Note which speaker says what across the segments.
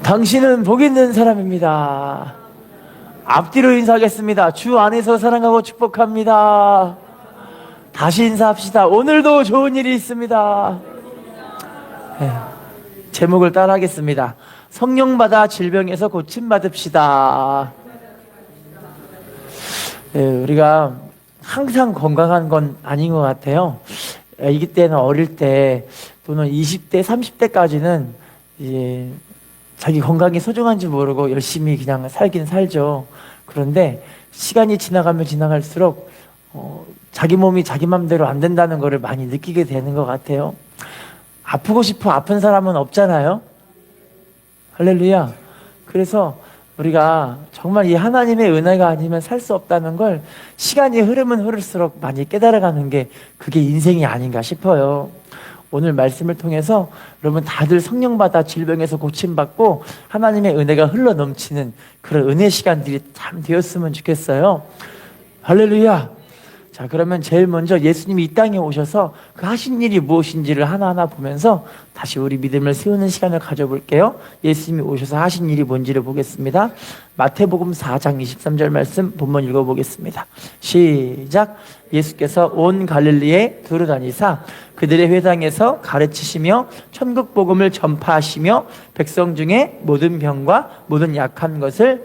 Speaker 1: 당신은 복 있는 사람입니다. 앞뒤로 인사하겠습니다. 주 안에서 사랑하고 축복합니다. 다시 인사합시다. 오늘도 좋은 일이 있습니다. 네. 제목을 따라하겠습니다. 성령받아 질병에서 고침받읍시다. 네, 우리가 항상 건강한 건 아닌 것 같아요. 아기 때는 어릴 때 또는 20대, 30대까지는 이제 자기 건강이 소중한지 모르고 열심히 그냥 살긴 살죠. 그런데 시간이 지나가면 지나갈수록 자기 몸이 자기 맘대로 안 된다는 것을 많이 느끼게 되는 것 같아요. 아프고 싶어 아픈 사람은 없잖아요. 할렐루야. 그래서 우리가 정말 이 하나님의 은혜가 아니면 살 수 없다는 걸 시간이 흐르면 흐를수록 많이 깨달아가는 게 그게 인생이 아닌가 싶어요. 오늘 말씀을 통해서 여러분 다들 성령 받아 질병에서 고침받고 하나님의 은혜가 흘러넘치는 그런 은혜 시간들이 참 되었으면 좋겠어요. 할렐루야. 자, 그러면 제일 먼저 예수님이 이 땅에 오셔서 그 하신 일이 무엇인지를 하나하나 보면서 다시 우리 믿음을 세우는 시간을 가져볼게요. 예수님이 오셔서 하신 일이 뭔지를 보겠습니다. 마태복음 4장 23절 말씀 본문 읽어보겠습니다. 시작. 예수께서 온 갈릴리에 두루 다니사 그들의 회당에서 가르치시며 천국 복음을 전파하시며 백성 중에 모든 병과 모든 약한 것을,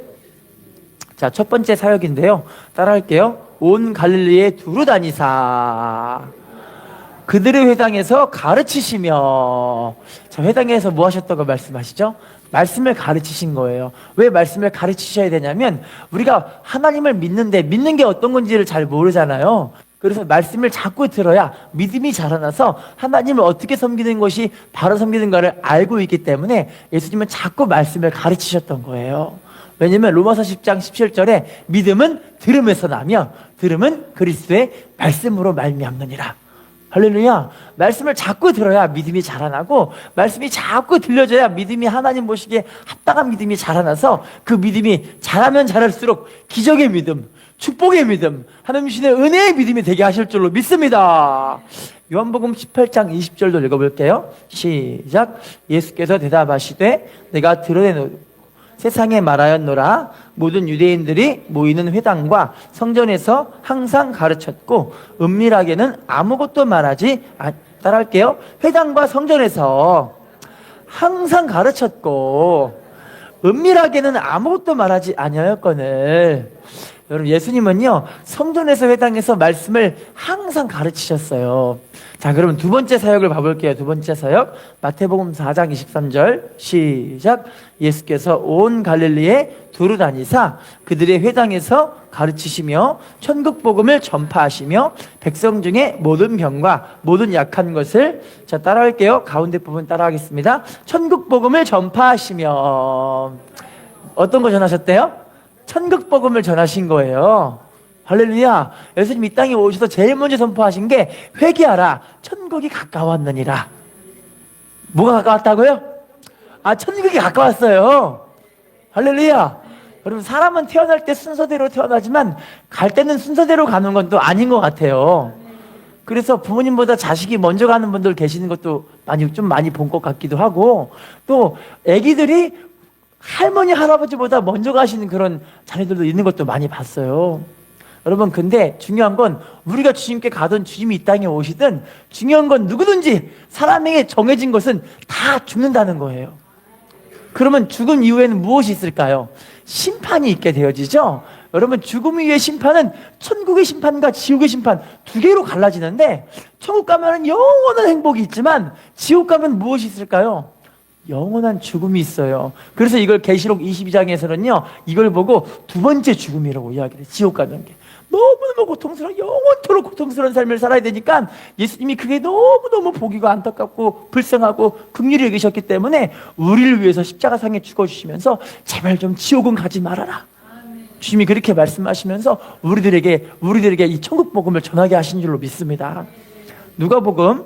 Speaker 1: 자, 첫 번째 사역인데요. 따라할게요. 온 갈릴리에 두루 다니사 그들의 회당에서 가르치시며. 자, 회당에서 뭐 하셨다고 말씀하시죠? 말씀을 가르치신 거예요. 왜 말씀을 가르치셔야 되냐면 우리가 하나님을 믿는데 믿는 게 어떤 건지를 잘 모르잖아요. 그래서 말씀을 자꾸 들어야 믿음이 자라나서 하나님을 어떻게 섬기는 것이 바로 섬기는가를 알고 있기 때문에 예수님은 자꾸 말씀을 가르치셨던 거예요. 왜냐면 로마서 10장 17절에 믿음은 들음에서 나며 들음은 그리스도의 말씀으로 말미암느니라. 할렐루야. 말씀을 자꾸 들어야 믿음이 자라나고 말씀이 자꾸 들려져야 믿음이 하나님 보시기에 합당한 믿음이 자라나서 그 믿음이 자라면 자랄수록 기적의 믿음, 축복의 믿음, 하나님 주시는 은혜의 믿음이 되게 하실 줄로 믿습니다. 요한복음 18장 20절도 읽어볼게요. 시작. 예수께서 대답하시되 내가 드러내노 세상에 말하였노라. 모든 유대인들이 모이는 회당과 성전에서 항상 가르쳤고 은밀하게는 아무것도 말하지 따라할게요. 회당과 성전에서 항상 가르쳤고 은밀하게는 아무것도 말하지 아니하였거늘. 여러분, 예수님은요 성전에서 회당에서 말씀을 항상 가르치셨어요. 자, 그러면 두 번째 사역을 봐볼게요. 두 번째 사역 마태복음 4장 23절 시작. 예수께서 온 갈릴리에 두루 다니사 그들의 회당에서 가르치시며 천국 복음을 전파하시며 백성 중에 모든 병과 모든 약한 것을, 자, 따라할게요. 가운데 부분 따라하겠습니다. 천국 복음을 전파하시며. 어떤 거 전하셨대요? 천국 복음을 전하신 거예요. 할렐루야. 예수님 이 땅에 오셔서 제일 먼저 선포하신 게 회개하라. 천국이 가까웠느니라. 뭐가 가까웠다고요? 천국이 가까웠어요. 할렐루야. 여러분, 사람은 태어날 때 순서대로 태어나지만 갈 때는 순서대로 가는 건 또 아닌 것 같아요. 그래서 부모님보다 자식이 먼저 가는 분들 계시는 것도 많이 본 것 같기도 하고, 또 아기들이 할머니 할아버지보다 먼저 가시는 그런 자녀들도 있는 것도 많이 봤어요. 여러분, 근데 중요한 건 우리가 주님께 가든 주님이 이 땅에 오시든 중요한 건 누구든지 사람에게 정해진 것은 다 죽는다는 거예요. 그러면 죽음 이후에는 무엇이 있을까요? 심판이 있게 되어지죠. 여러분, 죽음 이후의 심판은 천국의 심판과 지옥의 심판 두 개로 갈라지는데, 천국 가면 영원한 행복이 있지만 지옥 가면 무엇이 있을까요? 영원한 죽음이 있어요. 그래서 이걸 계시록 22장에서는요 이걸 보고 두 번째 죽음이라고 이야기를 해요. 지옥 가는 게 너무너무 고통스러운, 영원토록 고통스러운 삶을 살아야 되니까 예수님이 그게 너무너무 보기가 안타깝고 불쌍하고 긍휼히 여기셨기 때문에 우리를 위해서 십자가상에 죽어주시면서 제발 좀 지옥은 가지 말아라. 주님이 그렇게 말씀하시면서 우리들에게 이 천국 복음을 전하게 하신 줄로 믿습니다. 누가복음,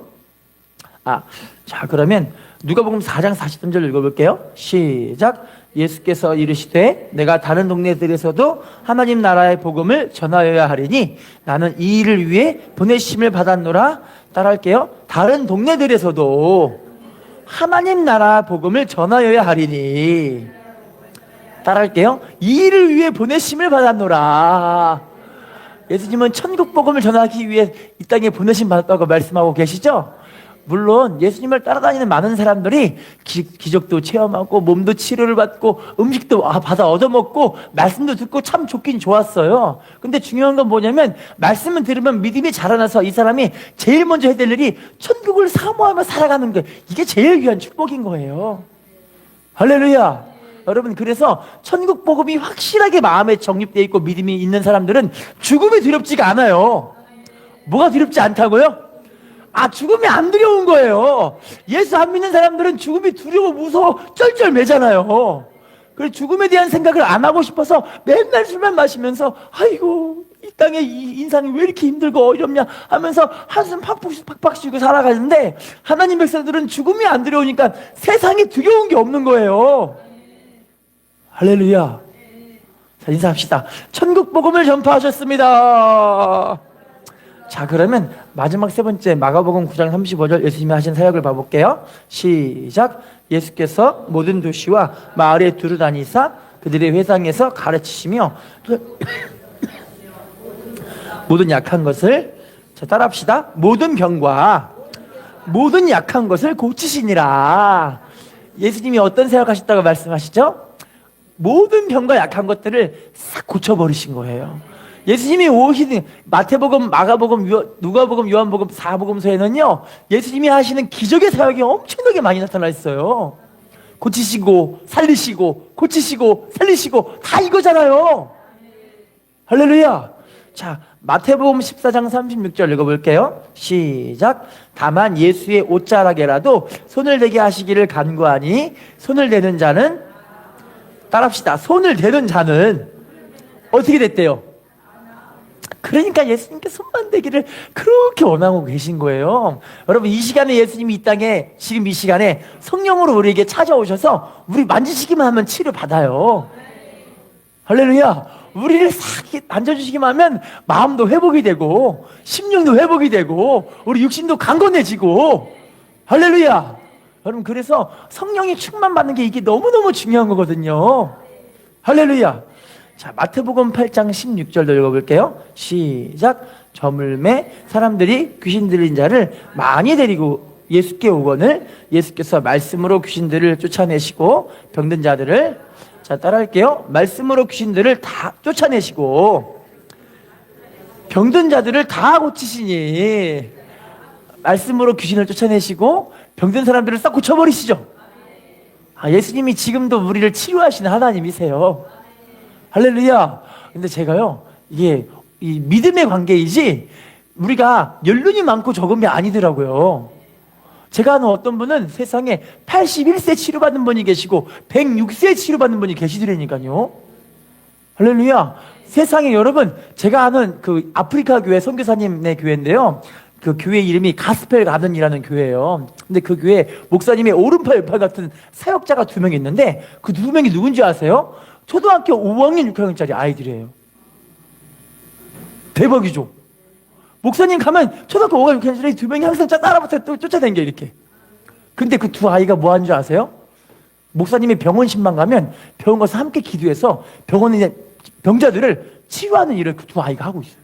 Speaker 1: 자, 그러면 누가복음 4장 43절 읽어볼게요. 시작. 예수께서 이르시되 내가 다른 동네들에서도 하나님 나라의 복음을 전하여야 하리니 나는 이 일을 위해 보내심을 받았노라. 따라할게요. 다른 동네들에서도 하나님 나라 복음을 전하여야 하리니. 따라할게요. 이 일을 위해 보내심을 받았노라. 예수님은 천국 복음을 전하기 위해 이 땅에 보내심 받았다고 말씀하고 계시죠? 물론 예수님을 따라다니는 많은 사람들이 기적도 체험하고 몸도 치료를 받고 음식도 받아 얻어먹고 말씀도 듣고 참 좋긴 좋았어요. 근데 중요한 건 뭐냐면 말씀을 들으면 믿음이 자라나서 이 사람이 제일 먼저 해야 될 일이 천국을 사모하며 살아가는 거, 이게 제일 귀한 축복인 거예요. 할렐루야. 여러분, 그래서 천국 복음이 확실하게 마음에 정립되어 있고 믿음이 있는 사람들은 죽음이 두렵지가 않아요. 뭐가 두렵지 않다고요? 죽음이 안 두려운 거예요. 예수 안 믿는 사람들은 죽음이 두려워 무서워 쩔쩔매잖아요. 그래서 죽음에 대한 생각을 안 하고 싶어서 맨날 술만 마시면서 아이고 이 땅에 이 인생이 왜 이렇게 힘들고 어렵냐 하면서 한숨 팍팍 쉬고 살아가는데, 하나님 백성들은 죽음이 안 두려우니까 세상에 두려운 게 없는 거예요. 할렐루야. 자, 인사합시다. 천국 복음을 전파하셨습니다. 자, 그러면 마지막 세 번째 마가복음 9장 35절 예수님이 하신 사역을 봐볼게요. 시작. 예수께서 모든 도시와 마을에 두루 다니사 그들의 회당에서 가르치시며 모든 약한 것을, 자, 따라합시다. 모든 병과 모든 약한 것을 고치시니라. 예수님이 어떤 사역하셨다고 말씀하시죠? 모든 병과 약한 것들을 싹 고쳐버리신 거예요. 예수님이 오시는 마태복음, 마가복음, 누가복음, 요한복음, 사복음서에는요, 예수님이 하시는 기적의 사역이 엄청나게 많이 나타나 있어요. 고치시고 살리시고 고치시고 살리시고 다 이거잖아요. 할렐루야. 자, 마태복음 14장 36절 읽어볼게요. 시작. 다만 예수의 옷자락에라도 손을 대게 하시기를 간구하니 손을 대는 자는, 따라합시다. 손을 대는 자는 어떻게 됐대요? 그러니까 예수님께 손만 대기를 그렇게 원하고 계신 거예요. 여러분, 이 시간에 예수님이 이 땅에, 지금 이 시간에 성령으로 우리에게 찾아오셔서 우리 만지시기만 하면 치료받아요. 할렐루야. 우리를 싹 만져주시기만 하면 마음도 회복이 되고 심령도 회복이 되고 우리 육신도 강건해지고. 할렐루야. 여러분, 그래서 성령이 충만받는 게 이게 너무너무 중요한 거거든요. 할렐루야. 자, 마태복음 8장 16절도 읽어볼게요. 시작. 저물매 사람들이 귀신 들린 자를 많이 데리고 예수께 오거늘 예수께서 말씀으로 귀신들을 쫓아내시고 병든 자들을, 자, 따라할게요. 말씀으로 귀신들을 다 쫓아내시고 병든 자들을 다 고치시니. 말씀으로 귀신을 쫓아내시고 병든 사람들을 싹 고쳐버리시죠. 예수님이 지금도 우리를 치료하시는 하나님이세요. 할렐루야. 근데 제가요, 이게 이 믿음의 관계이지 우리가 연륜이 많고 적은 게 아니더라고요. 제가 아는 어떤 분은 세상에 81세 치료받는 분이 계시고 106세 치료받는 분이 계시더라니까요. 할렐루야. 세상에, 여러분, 제가 아는 그 아프리카 교회 선교사님의 교회인데요, 그 교회 이름이 가스펠 가든이라는 교회예요. 근데 그 교회 목사님의 오른팔 왼팔 같은 사역자가 2명 있는데 그 2명이 누군지 아세요? 초등학교 5학년 6학년짜리 아이들이에요. 대박이죠. 목사님 가면 초등학교 5학년 6학년짜리 2명이 항상 따라붙어 쫓아다니게 이렇게. 근데 그 2 아이가 뭐 하는 줄 아세요? 목사님이 병원 신방 가면 병원 가서 함께 기도해서 병원에 병자들을 치유하는 일을 그 2 아이가 하고 있어요.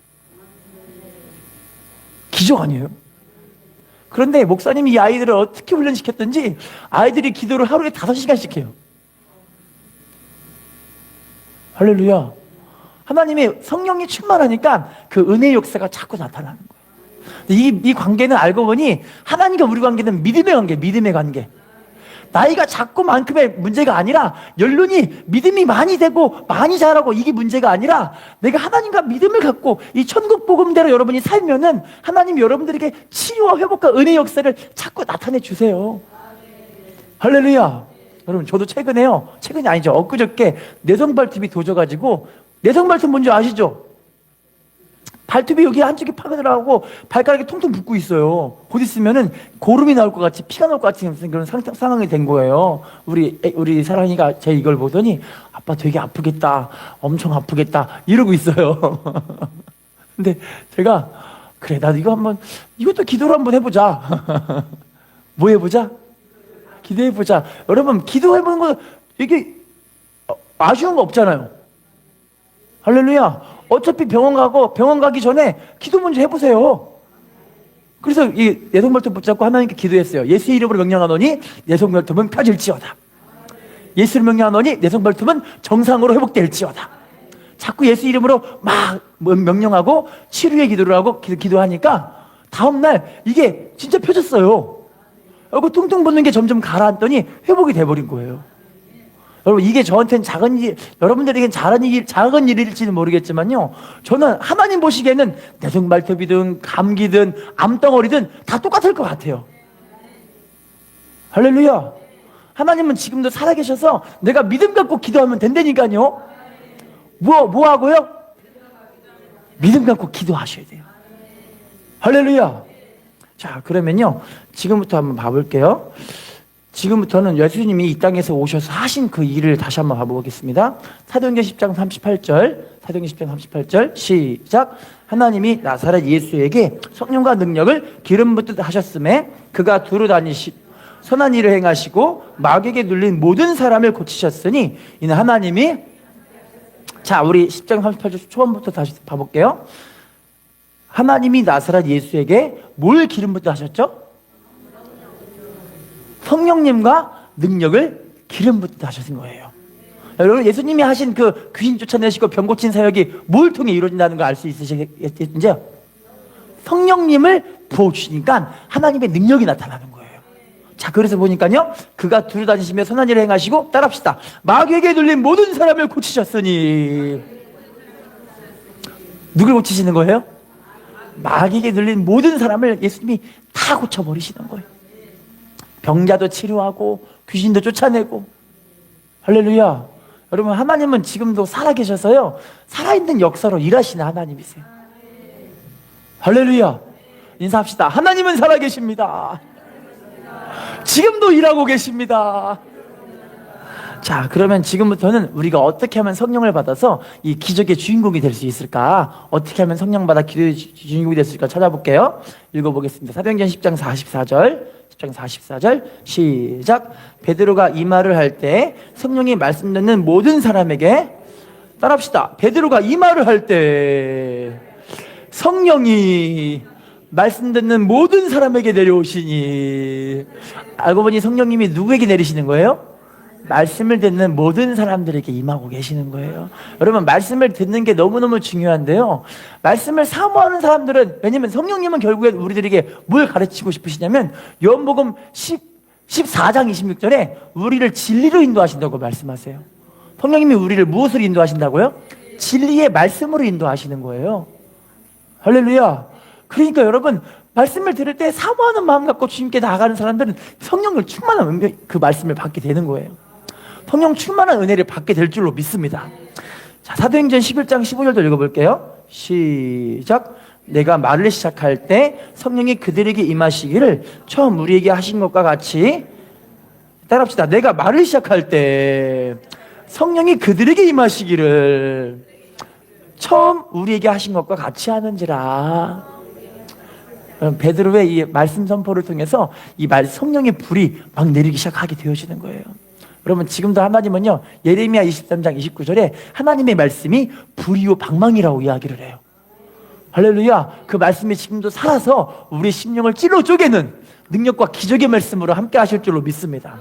Speaker 1: 기적 아니에요? 그런데 목사님이 이 아이들을 어떻게 훈련시켰든지 아이들이 기도를 하루에 5시간씩 해요. 할렐루야. 하나님의 성령이 충만하니까 그 은혜의 역사가 자꾸 나타나는 거예요. 이 관계는 알고 보니 하나님과 우리 관계는 믿음의 관계, 믿음의 관계. 나이가 작고 많음의 문제가 아니라 연륜이 믿음이 많이 되고 많이 자라고 이게 문제가 아니라 내가 하나님과 믿음을 갖고 이 천국 복음대로 여러분이 살면은 하나님이 여러분들에게 치유와 회복과 은혜의 역사를 자꾸 나타내 주세요. 할렐루야. 여러분, 저도 최근이 아니죠, 엊그저께 내성발톱이 도져가지고, 내성발톱 뭔지 아시죠? 발톱이 여기 한쪽에 파가 들어가고 발가락이 통통 붓고 있어요. 곧 있으면은 고름이 나올 것 같이 피가 나올 것 같은 그런 상황이 된 거예요. 우리 사랑이가 제 이걸 보더니 아빠 되게 아프겠다, 엄청 아프겠다 이러고 있어요. 근데 제가 그래, 나도 이것도 기도를 한번 해보자. 뭐 해보자? 기도해보자. 여러분, 기도해보는 거 이게 아쉬운 거 없잖아요. 할렐루야. 어차피 병원 가기 전에 기도 먼저 해보세요. 그래서 이 내성발톱 붙잡고 하나님께 기도했어요. 예수의 이름으로 명령하노니 내성발톱은 펴질지어다. 예수를 명령하노니 내성발톱은 정상으로 회복될지어다. 자꾸 예수 이름으로 막 명령하고 치료의 기도를 하고 기도하니까 다음날 이게 진짜 펴졌어요. 그리고 퉁퉁 붓는 게 점점 가라앉더니 회복이 돼버린 거예요. 여러분, 이게 저한테는 작은 일, 여러분들에겐 작은 일일지는 모르겠지만요, 저는 하나님 보시기에는 내성발톱이든 감기든 암덩어리든 다 똑같을 것 같아요. 할렐루야. 하나님은 지금도 살아계셔서 내가 믿음 갖고 기도하면 된다니까요. 뭐 하고요? 믿음 갖고 기도하셔야 돼요. 할렐루야. 자, 그러면요, 지금부터 한번 봐볼게요. 지금부터는 예수님이 이 땅에서 오셔서 하신 그 일을 다시 한번 봐보겠습니다. 사도행전 10장 38절, 사도행전 10장 38절, 시작. 하나님이 나사렛 예수에게 성령과 능력을 기름 붓듯 하셨음에 그가 두루 다니시 선한 일을 행하시고 마귀에게 눌린 모든 사람을 고치셨으니 이는 하나님이, 자, 우리 10장 38절 초반부터 다시 봐볼게요. 하나님이 나사렛 예수에게 뭘 기름 붓듯 하셨죠? 성령님과 능력을 기름 붓듯 하신 거예요. 여러분, 예수님이 하신 그 귀신 쫓아내시고 병 고친 사역이 뭘 통해 이루어진다는 걸 알 수 있으시겠는지요? 성령님을 부어주시니까 하나님의 능력이 나타나는 거예요. 자, 그래서 보니까요, 그가 두루 다니시며 선한 일을 행하시고, 따라합시다. 마귀에게 눌린 모든 사람을 고치셨으니. 누굴 고치시는 거예요? 마귀에게 눌린 모든 사람을 예수님이 다 고쳐버리시는 거예요. 병자도 치료하고 귀신도 쫓아내고. 할렐루야. 여러분, 하나님은 지금도 살아계셔서요, 살아있는 역사로 일하시는 하나님이세요. 할렐루야. 인사합시다. 하나님은 살아계십니다. 지금도 일하고 계십니다. 자, 그러면 지금부터는 우리가 어떻게 하면 성령을 받아서 이 기적의 주인공이 될 수 있을까? 어떻게 하면 성령 받아 기도의 주인공이 될 수 있을까 찾아볼게요. 읽어보겠습니다. 사도행전 10장 44절, 10장 44절, 시작. 베드로가 이 말을 할 때 성령이 말씀 듣는 모든 사람에게, 따라합시다. 베드로가 이 말을 할 때 성령이 말씀 듣는 모든 사람에게 내려오시니. 알고 보니 성령님이 누구에게 내리시는 거예요? 말씀을 듣는 모든 사람들에게 임하고 계시는 거예요. 여러분, 말씀을 듣는 게 너무너무 중요한데요, 말씀을 사모하는 사람들은, 왜냐면 성령님은 결국에 우리들에게 뭘 가르치고 싶으시냐면 요한복음 14장 26절에 우리를 진리로 인도하신다고 말씀하세요. 성령님이 우리를 무엇으로 인도하신다고요? 진리의 말씀으로 인도하시는 거예요. 할렐루야. 그러니까 여러분, 말씀을 들을 때 사모하는 마음 갖고 주님께 나아가는 사람들은 성령을 충만한 그 말씀을 받게 되는 거예요. 성령 충만한 은혜를 받게 될 줄로 믿습니다. 자, 사도행전 11장 15절도 읽어볼게요. 시작. 내가 말을 시작할 때 성령이 그들에게 임하시기를 처음 우리에게 하신 것과 같이, 따라합시다. 내가 말을 시작할 때 성령이 그들에게 임하시기를 처음 우리에게 하신 것과 같이 하는지라. 베드로의 이 말씀 선포를 통해서 이 성령의 불이 막 내리기 시작하게 되어지는 거예요. 여러분, 지금도 하나님은요, 예레미야 23장 29절에 하나님의 말씀이 불이요 방망이라고 이야기를 해요. 할렐루야. 그 말씀이 지금도 살아서 우리 심령을 찔러 쪼개는 능력과 기적의 말씀으로 함께 하실 줄로 믿습니다.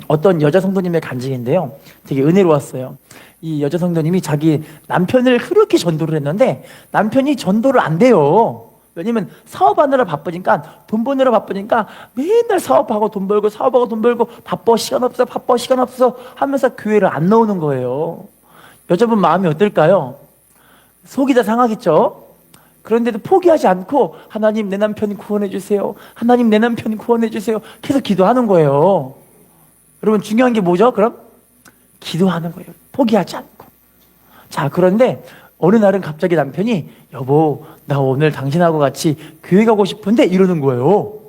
Speaker 1: 어떤 여자 성도님의 간증인데요, 되게 은혜로웠어요. 이 여자 성도님이 자기 남편을 그렇게 전도를 했는데 남편이 전도를 안 돼요. 왜냐면 사업하느라 바쁘니까, 돈 버느라 바쁘니까 맨날 사업하고 돈 벌고 사업하고 돈 벌고 바빠 시간 없어 하면서 교회를 안 나오는 거예요. 여자분 마음이 어떨까요? 속이 다 상하겠죠? 그런데도 포기하지 않고 하나님 내 남편 구원해 주세요. 하나님 내 남편 구원해 주세요. 계속 기도하는 거예요. 여러분, 중요한 게 뭐죠? 그럼 기도하는 거예요. 포기하지 않고. 자, 그런데 어느 날은 갑자기 남편이, 여보, 나 오늘 당신하고 같이 교회 가고 싶은데, 이러는 거예요.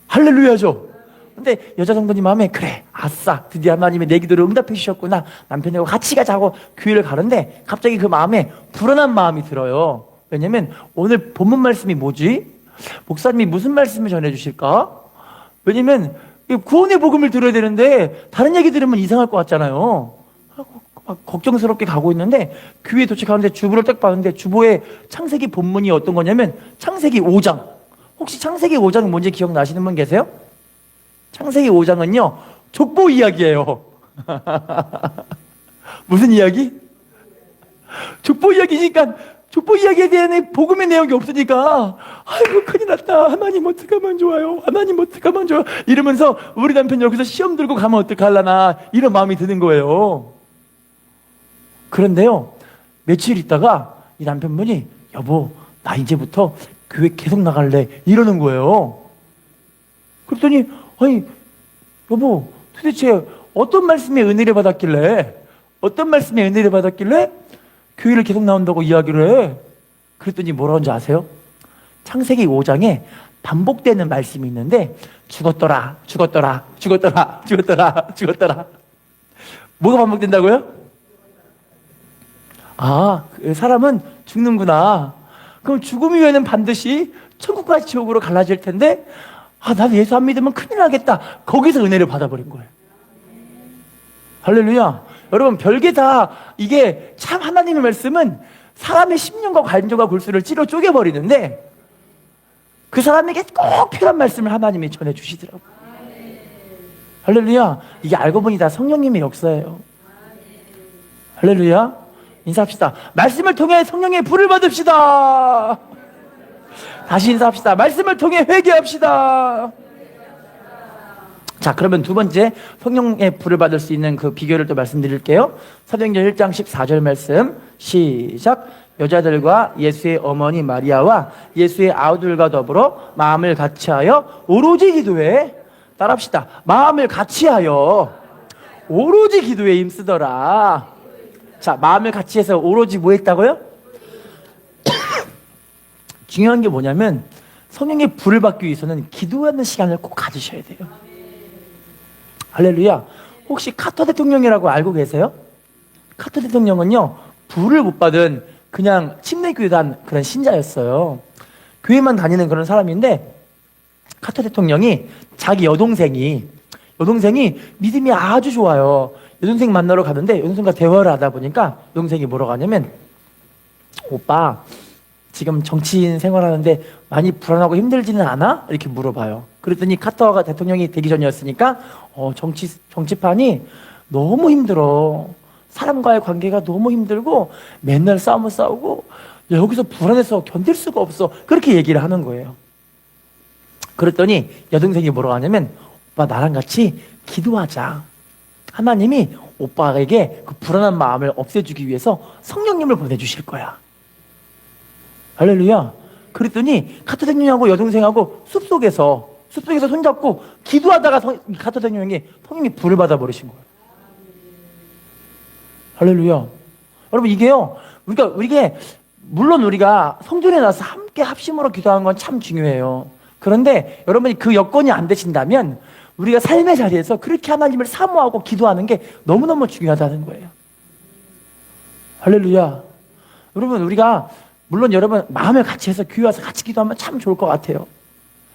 Speaker 1: 할렐루야죠. 근데 여자 성도님 마음에, 그래, 아싸, 드디어 하나님이 내 기도를 응답해 주셨구나, 남편하고 같이 가자고 교회를 가는데 갑자기 그 마음에 불안한 마음이 들어요. 왜냐면 오늘 본문 말씀이 뭐지? 목사님이 무슨 말씀을 전해 주실까? 왜냐면 구원의 복음을 들어야 되는데 다른 얘기 들으면 이상할 것 같잖아요. 막 걱정스럽게 가고 있는데 교회에 도착하는데 주보를 딱 봤는데 주보에 창세기 본문이 어떤 거냐면 창세기 5장. 혹시 창세기 5장 뭔지 기억나시는 분 계세요? 창세기 5장은요 족보 이야기예요. 무슨 이야기? 족보 이야기니까 족보 이야기에 대한 복음의 내용이 없으니까 아이고 큰일 났다. 하나님 어떡하면 좋아요. 하나님 어떡하면 좋아. 이러면서 우리 남편 여기서 시험 들고 가면 어떡하려나 이런 마음이 드는 거예요. 그런데요 며칠 있다가 이 남편분이 여보 나 이제부터 교회 계속 나갈래 이러는 거예요. 그랬더니 아니 여보 도대체 어떤 말씀에 은혜를 받았길래 교회를 계속 나온다고 이야기를 해. 그랬더니 뭐라고 하는지 아세요? 창세기 5장에 반복되는 말씀이 있는데 죽었더라. 뭐가 반복된다고요? 그 사람은 죽는구나. 그럼 죽음 이후에는 반드시 천국과 지옥으로 갈라질 텐데 나도 예수 안 믿으면 큰일 나겠다. 거기서 은혜를 받아버린 거예요. 할렐루야. 여러분 별게 다 이게 참 하나님의 말씀은 사람의 심령과 관조가 골수를 찔러 쪼개버리는데 그 사람에게 꼭 필요한 말씀을 하나님이 전해주시더라고요. 할렐루야. 이게 알고 보니 다 성령님의 역사예요. 할렐루야. 인사합시다. 말씀을 통해 성령의 불을 받읍시다. 다시 인사합시다. 말씀을 통해 회개합시다. 자, 그러면 두 번째 성령의 불을 받을 수 있는 그 비결을 또 말씀드릴게요. 사도행전 1장 14절 말씀 시작. 여자들과 예수의 어머니 마리아와 예수의 아우들과 더불어 마음을 같이하여 오로지 기도에 따라합시다. 마음을 같이하여 오로지 기도에 힘쓰더라. 자, 마음을 같이해서 오로지 뭐 했다고요? 중요한 게 뭐냐면 성령의 불을 받기 위해서는 기도하는 시간을 꼭 가지셔야 돼요. 할렐루야. 혹시 카터 대통령이라고 알고 계세요? 카터 대통령은요 불을 못 받은 그냥 침례교단 그런 신자였어요. 교회만 다니는 그런 사람인데 카터 대통령이 자기 여동생이 믿음이 아주 좋아요. 여동생 만나러 가는데 여동생과 대화를 하다 보니까 여동생이 뭐라고 하냐면 오빠 지금 정치인 생활하는데 많이 불안하고 힘들지는 않아? 이렇게 물어봐요. 그랬더니 카터가 대통령이 되기 전이었으니까 정치판이 너무 힘들어. 사람과의 관계가 너무 힘들고 맨날 싸움을 싸우고 여기서 불안해서 견딜 수가 없어. 그렇게 얘기를 하는 거예요. 그랬더니 여동생이 뭐라고 하냐면 오빠 나랑 같이 기도하자. 하나님이 오빠에게 그 불안한 마음을 없애주기 위해서 성령님을 보내주실 거야. 할렐루야. 그랬더니 카터 대통령하고 여동생하고 숲속에서 손잡고 기도하다가 카터 대통령이 성령이 불을 받아버리신 거예요. 할렐루야. 여러분 이게요 물론 우리가 성전에 나서 함께 합심으로 기도하는 건 참 중요해요. 그런데 여러분이 그 여건이 안 되신다면 우리가 삶의 자리에서 그렇게 하나님을 사모하고 기도하는 게 너무너무 중요하다는 거예요. 할렐루야. 여러분 우리가 물론 여러분 마음을 같이 해서 교회 와서 같이 기도하면 참 좋을 것 같아요.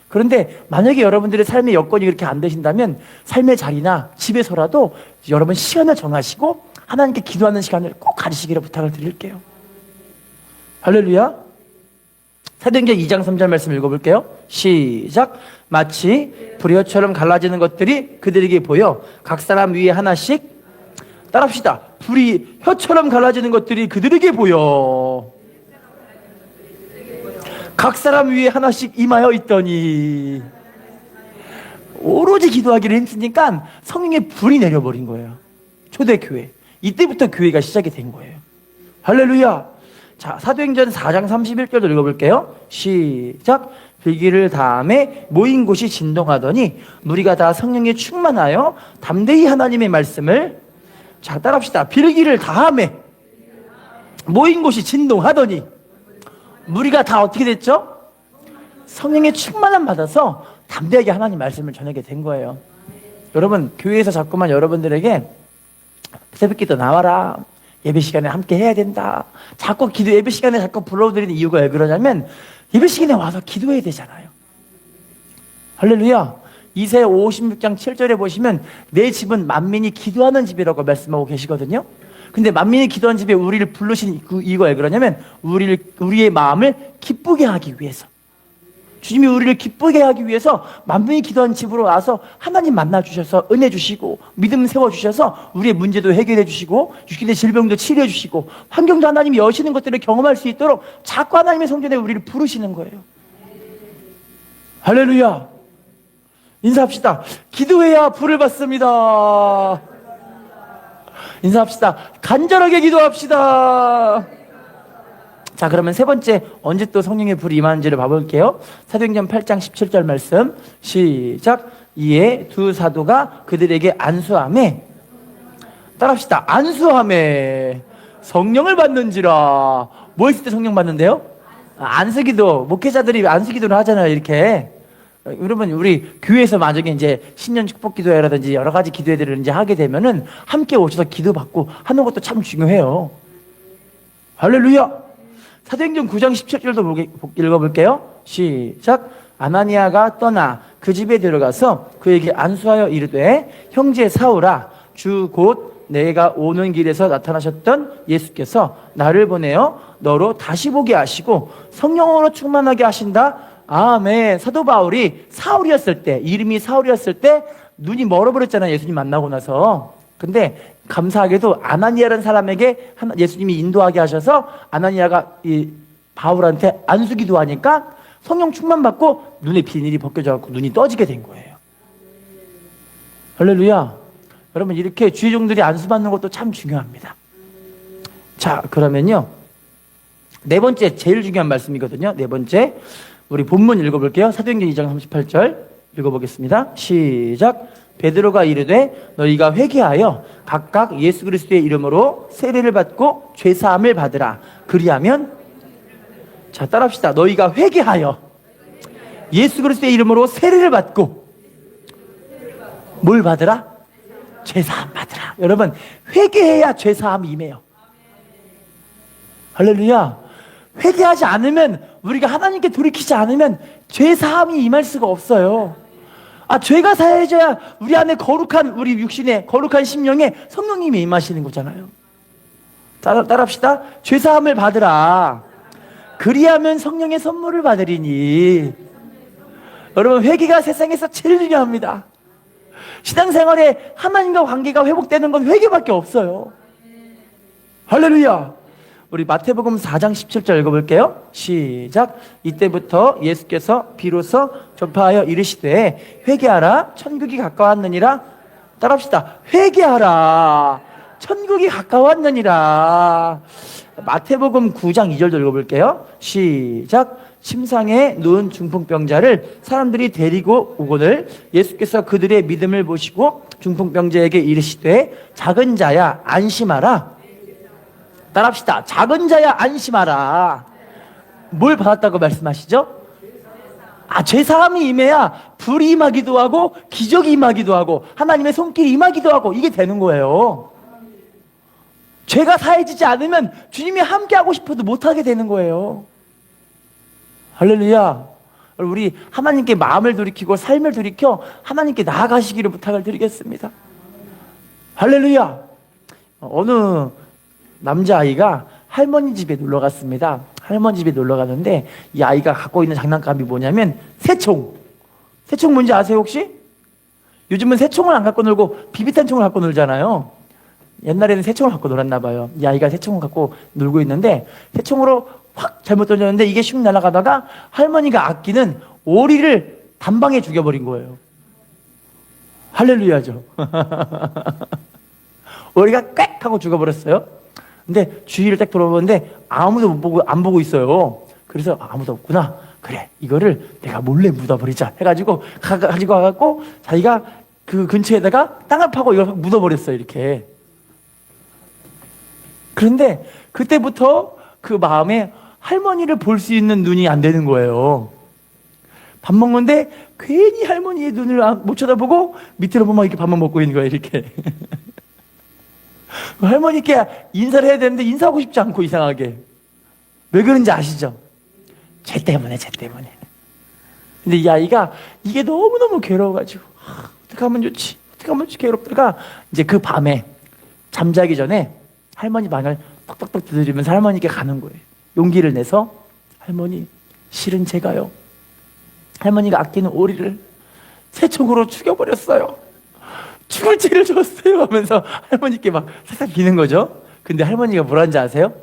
Speaker 1: 그런데 만약에 여러분들의 삶의 여건이 그렇게 안 되신다면 삶의 자리나 집에서라도 여러분 시간을 정하시고 하나님께 기도하는 시간을 꼭 가지시기를 부탁을 드릴게요. 할렐루야. 사도행전 2장 3절 말씀 읽어볼게요. 시작. 마치 불이처럼 갈라지는 것들이 그들에게 보여 각 사람 위에 하나씩 따라합시다. 불이 혀처럼 갈라지는 것들이 그들에게 보여 각 사람 위에 하나씩 임하여 있더니 오로지 기도하기를 힘쓰니까 성령의 불이 내려버린 거예요. 초대교회. 이때부터 교회가 시작이 된 거예요. 할렐루야. 자, 사도행전 4장 31절도 읽어볼게요. 시작. 빌기를 다음에 모인 곳이 진동하더니 무리가 다 성령에 충만하여 담대히 하나님의 말씀을 자 따라합시다. 빌기를 다음에 모인 곳이 진동하더니 무리가 다 어떻게 됐죠? 성령의 충만함 받아서 담대하게 하나님 말씀을 전하게 된 거예요. 여러분 교회에서 자꾸만 여러분들에게 새벽기도 나와라, 예배 시간에 함께 해야 된다, 자꾸 예배 시간에 자꾸 불러드리는 이유가 왜 그러냐면 예배 시간에 와서 기도해야 되잖아요. 할렐루야. 이사야 56장 7절에 보시면 내 집은 만민이 기도하는 집이라고 말씀하고 계시거든요. 근데 만민이 기도하는 집에 우리를 부르신 이유가 왜 그러냐면 우리의 마음을 기쁘게 하기 위해서, 주님이 우리를 기쁘게 하기 위해서 만민이 기도하는 집으로 와서 하나님 만나주셔서 은혜 주시고 믿음 세워주셔서 우리의 문제도 해결해 주시고 육신의 질병도 치료해 주시고 환경도 하나님이 여시는 것들을 경험할 수 있도록 자꾸 하나님의 성전에 우리를 부르시는 거예요. 할렐루야. 인사합시다. 기도해야 불을 받습니다. 인사합시다. 간절하게 기도합시다. 자, 그러면 세 번째, 언제 또 성령의 불이 임하는지를 봐볼게요. 사도행전 8장 17절 말씀 시작. 이에 두 사도가 그들에게 안수하매, 따라합시다. 안수하매 성령을 받는지라. 뭐 했을 때 성령 받는데요? 안수기도, 목회자들이 안수기도를 하잖아요, 이렇게. 여러분, 우리 교회에서 만약에 이제 신년 축복 기도회라든지 여러 가지 기도회들을 이제 하게 되면은 함께 오셔서 기도받고 하는 것도 참 중요해요. 할렐루야. 사도행전 9장 17절도 읽어볼게요. 시작. 아나니아가 떠나 그 집에 들어가서 그에게 안수하여 이르되, 형제 사울아, 주 곧 내가 오는 길에서 나타나셨던 예수께서 나를 보내어 너로 다시 보게 하시고 성령으로 충만하게 하신다. 아멘. 사도 바울이 사울이었을 때, 이름이 사울이었을 때 눈이 멀어버렸잖아요, 예수님 만나고 나서. 근데 감사하게도 아나니아라는 사람에게 예수님이 인도하게 하셔서 아나니아가 이 바울한테 안수기도 하니까 성령 충만 받고 눈에 비닐이 벗겨져 갖고 눈이 떠지게 된 거예요. 할렐루야. 여러분, 이렇게 주의 종들이 안수 받는 것도 참 중요합니다. 자, 그러면요, 네 번째, 제일 중요한 말씀이거든요. 네 번째, 우리 본문 읽어볼게요. 사도행전 2장 38절 읽어보겠습니다. 시작. 베드로가 이르되 너희가 회개하여 각각 예수 그리스도의 이름으로 세례를 받고 죄사함을 받으라. 그리하면, 자, 따라합시다. 너희가 회개하여 예수 그리스도의 이름으로 세례를 받고 뭘 받으라? 죄사함 받으라. 여러분, 회개해야 죄사함이 임해요. 할렐루야. 회개하지 않으면, 우리가 하나님께 돌이키지 않으면 죄사함이 임할 수가 없어요. 죄가 사해져야 우리 안에 거룩한, 우리 육신에 거룩한 심령에 성령님이 임하시는 거잖아요. 따라합시다. 죄사함을 받으라. 그리하면 성령의 선물을 받으리니. 여러분, 회개가 세상에서 제일 중요합니다. 신앙생활에 하나님과 관계가 회복되는 건 회개밖에 없어요. 할렐루야. 우리 마태복음 4장 17절 읽어볼게요. 시작. 이때부터 예수께서 비로소 전파하여 이르시되 회개하라, 천국이 가까웠느니라. 따라합시다. 회개하라, 천국이 가까웠느니라. 마태복음 9장 2절도 읽어볼게요. 시작. 침상에 누운 중풍병자를 사람들이 데리고 오거늘 예수께서 그들의 믿음을 보시고 중풍병자에게 이르시되 작은 자야 안심하라. 따라합시다. 작은 자야 안심하라. 뭘 받았다고 말씀하시죠? 죄사함이 임해야 불이 임하기도 하고 기적이 임하기도 하고 하나님의 손길이 임하기도 하고 이게 되는 거예요. 죄가 사해지지 않으면 주님이 함께하고 싶어도 못하게 되는 거예요. 할렐루야. 우리 하나님께 마음을 돌이키고 삶을 돌이켜 하나님께 나아가시기를 부탁을 드리겠습니다. 할렐루야. 어느 남자아이가 할머니 집에 놀러 갔습니다. 할머니 집에 놀러 갔는데 이 아이가 갖고 있는 장난감이 뭐냐면 새총. 새총 뭔지 아세요 혹시? 요즘은 새총을 안 갖고 놀고 비비탄 총을 갖고 놀잖아요. 옛날에는 새총을 갖고 놀았나 봐요. 이 아이가 새총을 갖고 놀고 있는데 새총으로 확 잘못 던졌는데 이게 슉 날아가다가 할머니가 아끼는 오리를 단방에 죽여버린 거예요. 할렐루야죠. 오리가 꽥 하고 죽어버렸어요. 근데 주위를 딱 돌아보는데 아무도 안 보고 있어요. 그래서 아무도 없구나. 그래, 이거를 내가 몰래 묻어버리자 해가지고 가지고 와갖고 자기가 그 근처에다가 땅을 파고 이걸 묻어버렸어요. 이렇게. 그런데 그때부터 그 마음에 할머니를 볼 수 있는 눈이 안 되는 거예요. 밥 먹는데 괜히 할머니의 눈을 못 쳐다보고 밑으로 보면 이렇게 밥만 먹고 있는 거예요. 이렇게. 할머니께 인사를 해야 되는데 인사하고 싶지 않고 이상하게. 왜 그런지 아시죠? 죄 때문에. 근데 이 아이가 이게 너무너무 괴로워가지고 어떻게 하면 좋지? 어떻게 하면 좋지? 괴롭다가 이제 그 밤에 잠자기 전에 할머니 방을 톡톡톡 두드리면서 할머니께 가는 거예요. 용기를 내서 할머니 실은 제가요 할머니가 아끼는 오리를 새총으로 죽여버렸어요. 죽을 죄를 줬어요 하면서 할머니께 막 살짝 비는 거죠. 근데 할머니가 뭐라는지 아세요?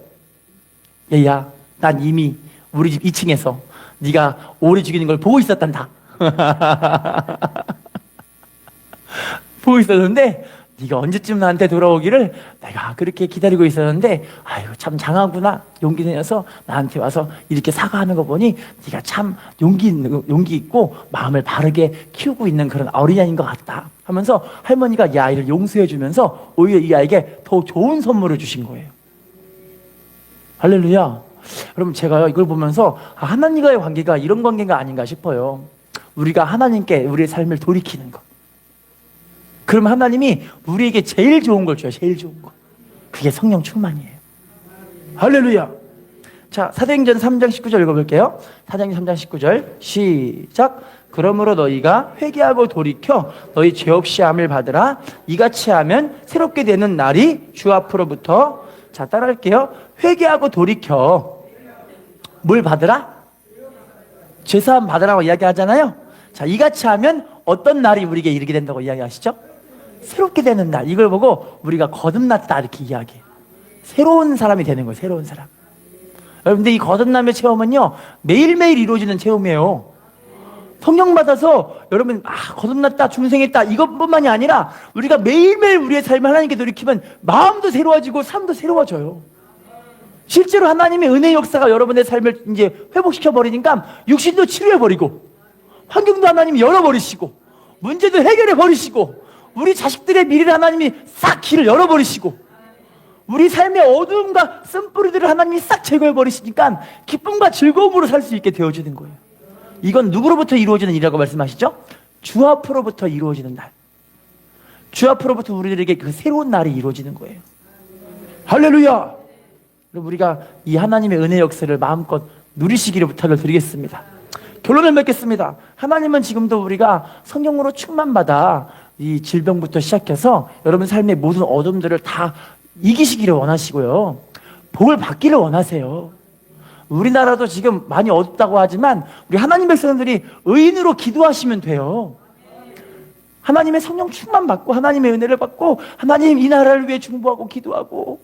Speaker 1: 얘야 난 이미 우리 집 2층에서 네가 오리 죽이는 걸 보고 있었단다. 보고 있었는데 네가 언제쯤 나한테 돌아오기를 내가 그렇게 기다리고 있었는데 아유 참 장하구나. 용기 내서 나한테 와서 이렇게 사과하는 거 보니 네가 참 용기 있고 마음을 바르게 키우고 있는 그런 어린아이인 것 같다 하면서 할머니가 이 아이를 용서해 주면서 오히려 이 아이에게 더 좋은 선물을 주신 거예요. 할렐루야. 여러분 제가요 이걸 보면서 하나님과의 관계가 이런 관계가 아닌가 싶어요. 우리가 하나님께 우리의 삶을 돌이키는 것. 그럼 하나님이 우리에게 제일 좋은 걸 줘요. 제일 좋은 거. 그게 성령 충만이에요. 할렐루야. 자, 사도행전 3장 19절 읽어볼게요. 사도행전 3장 19절 시작. 그러므로 너희가 회개하고 돌이켜 너희 죄 없이 함을 받으라. 이같이 하면 새롭게 되는 날이 주 앞으로부터 자 따라할게요. 회개하고 돌이켜 뭘 받으라? 죄사함 받으라고 이야기하잖아요. 자, 이같이 하면 어떤 날이 우리에게 이르게 된다고 이야기하시죠? 새롭게 되는 날. 이걸 보고 우리가 거듭났다 이렇게 이야기해요. 새로운 사람이 되는 거예요. 새로운 사람. 여러분들 이 거듭남의 체험은요 매일매일 이루어지는 체험이에요. 성령 받아서 여러분 거듭났다 중생했다 이것뿐만이 아니라 우리가 매일매일 우리의 삶을 하나님께 돌이키면 마음도 새로워지고 삶도 새로워져요. 실제로 하나님의 은혜의 역사가 여러분의 삶을 이제 회복시켜 버리니까 육신도 치료해 버리고 환경도 하나님이 열어버리시고 문제도 해결해 버리시고 우리 자식들의 미래를 하나님이 싹 길을 열어버리시고 우리 삶의 어두움과 쓴뿌리들을 하나님이 싹 제거해 버리시니까 기쁨과 즐거움으로 살 수 있게 되어지는 거예요. 이건 누구로부터 이루어지는 일이라고 말씀하시죠? 주 앞으로부터 이루어지는 날. 주 앞으로부터 우리들에게 그 새로운 날이 이루어지는 거예요. 할렐루야. 우리가 이 하나님의 은혜 역사를 마음껏 누리시기를 부탁을 드리겠습니다. 결론을 맺겠습니다. 하나님은 지금도 우리가 성령으로 충만받아 이 질병부터 시작해서 여러분 삶의 모든 어둠들을 다 이기시기를 원하시고요. 복을 받기를 원하세요. 우리나라도 지금 많이 어둡다고 하지만 우리 하나님 백성들이 의인으로 기도하시면 돼요. 하나님의 성령 충만 받고 하나님의 은혜를 받고 하나님 이 나라를 위해 중보하고 기도하고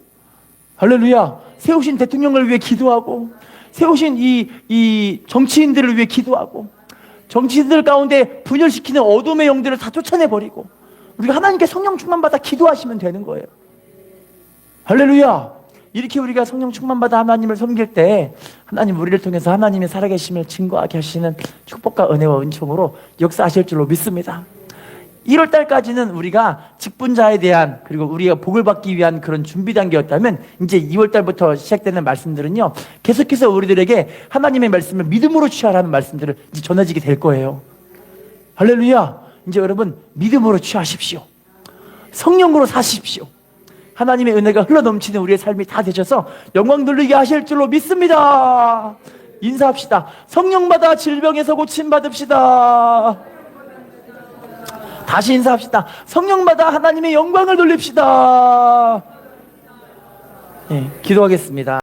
Speaker 1: 할렐루야. 세우신 대통령을 위해 기도하고 세우신 이 정치인들을 위해 기도하고 정치인들 가운데 분열시키는 어둠의 영들을 다 쫓아내버리고 우리가 하나님께 성령 충만받아 기도하시면 되는 거예요. 할렐루야. 이렇게 우리가 성령 충만받아 하나님을 섬길 때 하나님 우리를 통해서 하나님의 살아계심을 증거하게 하시는 축복과 은혜와 은총으로 역사하실 줄로 믿습니다. 1월 달까지는 우리가 직분자에 대한 그리고 우리가 복을 받기 위한 그런 준비 단계였다면 이제 2월 달부터 시작되는 말씀들은요 계속해서 우리들에게 하나님의 말씀을 믿음으로 취하라는 말씀들을 이제 전해지게 될 거예요. 할렐루야. 이제 여러분 믿음으로 취하십시오. 성령으로 사십시오. 하나님의 은혜가 흘러넘치는 우리의 삶이 다 되셔서 영광 돌리게 하실 줄로 믿습니다. 인사합시다. 성령받아 질병에서 고침받읍시다. 다시 인사합시다. 성령받아 하나님의 영광을 돌립시다. 네, 기도하겠습니다.